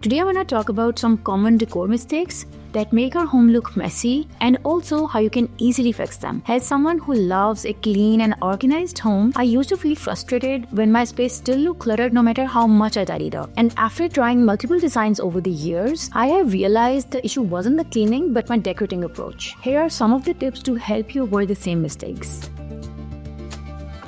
Today I want to talk about some common decor mistakes that make our home look messy and also how you can easily fix them. As someone who loves a clean and organized home, I used to feel frustrated when my space still looked cluttered no matter how much I tidied up. And after trying multiple designs over the years, I have realized the issue wasn't the cleaning but my decorating approach. Here are some of the tips to help you avoid the same mistakes.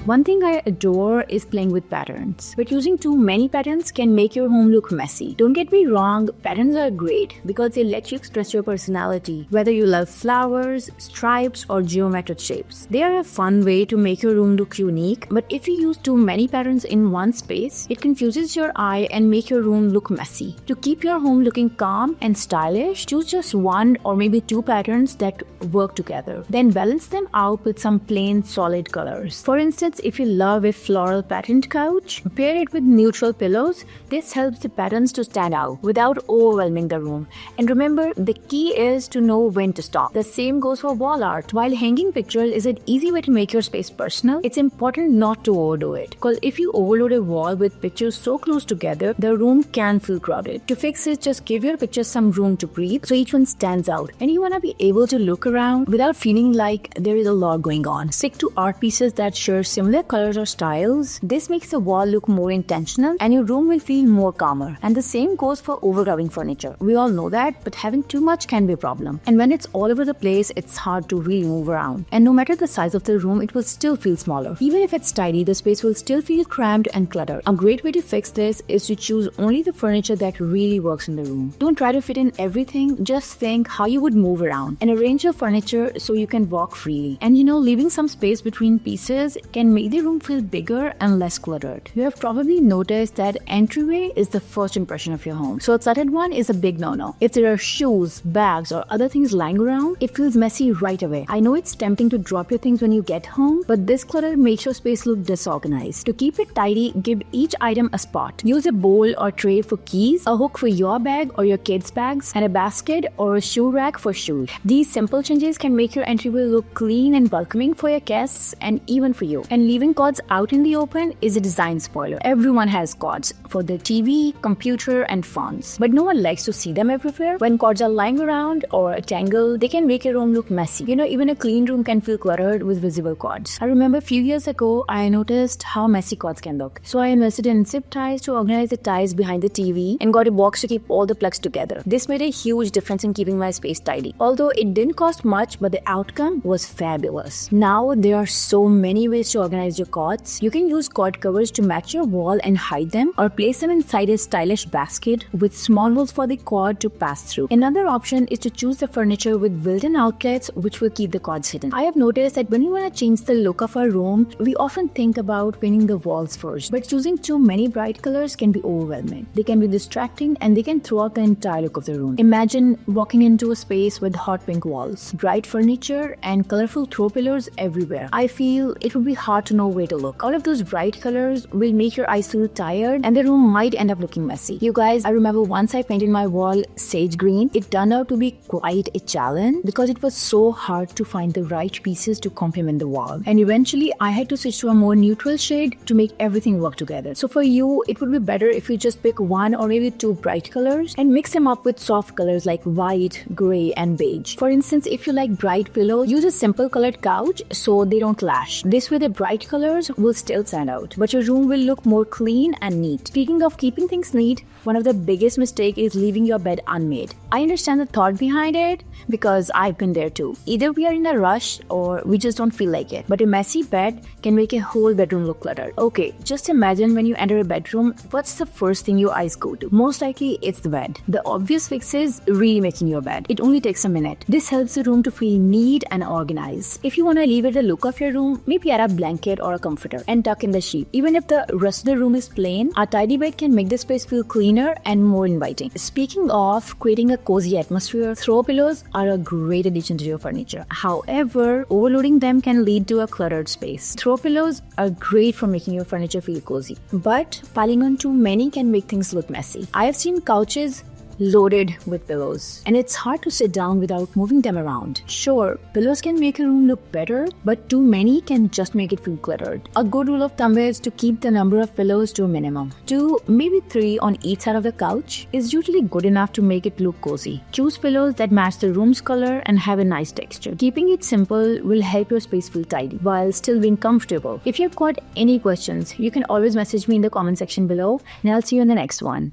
One thing I adore is playing with patterns, but using too many patterns can make your home look messy. Don't get me wrong, patterns are great because they let you express your personality, whether you love flowers, stripes, or geometric shapes. They are a fun way to make your room look unique, but if you use too many patterns in one space, it confuses your eye and make your room look messy. To keep your home looking calm and stylish, choose just one or maybe two patterns that work together. Then balance them out with some plain solid colors. For instance, if you love a floral patterned couch, pair it with neutral pillows. This helps the patterns to stand out without overwhelming the room. And remember, the key is to know when to stop. The same goes for wall art. While hanging pictures is an easy way to make your space personal, it's important not to overdo it. Because if you overload a wall with pictures so close together, the room can feel crowded. To fix it, just give your pictures some room to breathe so each one stands out. And you want to be able to look around without feeling like there is a lot going on. Stick to art pieces that share similar colors or styles. This makes the wall look more intentional and your room will feel more calmer. And the same goes for overcrowding furniture. We all know that, but having too much can be a problem. And when it's all over the place, it's hard to really move around. And no matter the size of the room, it will still feel smaller. Even if it's tidy, the space will still feel cramped and cluttered. A great way to fix this is to choose only the furniture that really works in the room. Don't try to fit in everything, just think how you would move around and arrange your furniture so you can walk freely. And leaving some space between pieces can make the room feel bigger and less cluttered. You have probably noticed that entryway is the first impression of your home. So a cluttered one is a big no-no. If there are shoes, bags, or other things lying around, it feels messy right away. I know it's tempting to drop your things when you get home, but this clutter makes your space look disorganized. To keep it tidy, give each item a spot. Use a bowl or tray for keys, a hook for your bag or your kids' bags, and a basket or a shoe rack for shoes. These simple changes can make your entryway look clean and welcoming for your guests and even for you. And leaving cords out in the open is a design spoiler. Everyone has cords for their TV, computer, and phones, but no one likes to see them everywhere. When cords are lying around or tangled, they can make your room look messy. Even a clean room can feel cluttered with visible cords. I remember a few years ago, I noticed how messy cords can look. So I invested in zip ties to organize the ties behind the TV and got a box to keep all the plugs together. This made a huge difference in keeping my space tidy. Although it didn't cost much, but the outcome was fabulous. Now there are so many ways to organize your cords. You can use cord covers to match your wall and hide them, or place them inside a stylish basket with small holes for the cord to pass through. Another option is to choose the furniture with built-in outlets which will keep the cords hidden. I have noticed that when we want to change the look of our room, we often think about painting the walls first, but choosing too many bright colors can be overwhelming. They can be distracting and they can throw out the entire look of the room. Imagine walking into a space with hot pink walls, bright furniture, and colorful throw pillows everywhere. I feel it would be hard to know where to look. All of those bright colors will make your eyes feel tired and the room might end up looking messy. You guys, I remember once I painted my wall sage green. It turned out to be quite a challenge because it was so hard to find the right pieces to complement the wall. And eventually I had to switch to a more neutral shade to make everything work together. So for you, it would be better if you just pick one or maybe two bright colors and mix them up with soft colors like white, gray, and beige. For instance, if you like bright pillows, use a simple colored couch so they don't clash. This way the bright colors will still stand out, but your room will look more clean and neat. Speaking of keeping things neat, one of the biggest mistakes is leaving your bed unmade. I understand the thought behind it because I've been there too. Either we are in a rush or we just don't feel like it. But a messy bed can make a whole bedroom look cluttered. Okay, just imagine when you enter a bedroom, what's the first thing your eyes go to? Most likely it's the bed. The obvious fix is really making your bed. It only takes a minute. This helps the room to feel neat and organized. If you want to leave it the look of your room, maybe add a blanket or a comforter and tuck in the sheet. Even if the rest of the room is plain, a tidy bed can make the space feel cleaner and more inviting. Speaking of creating a cozy atmosphere, throw pillows are a great addition to your furniture. However, overloading them can lead to a cluttered space. Throw pillows are great for making your furniture feel cozy, but piling on too many can make things look messy. I have seen couches loaded with pillows, and it's hard to sit down without moving them around. Sure, pillows can make a room look better, but too many can just make it feel cluttered. A good rule of thumb is to keep the number of pillows to a minimum. 2, maybe 3 on each side of the couch is usually good enough to make it look cozy. Choose pillows that match the room's color and have a nice texture. Keeping it simple will help your space feel tidy while still being comfortable. If you've got any questions, you can always message me in the comment section below, and I'll see you in the next one.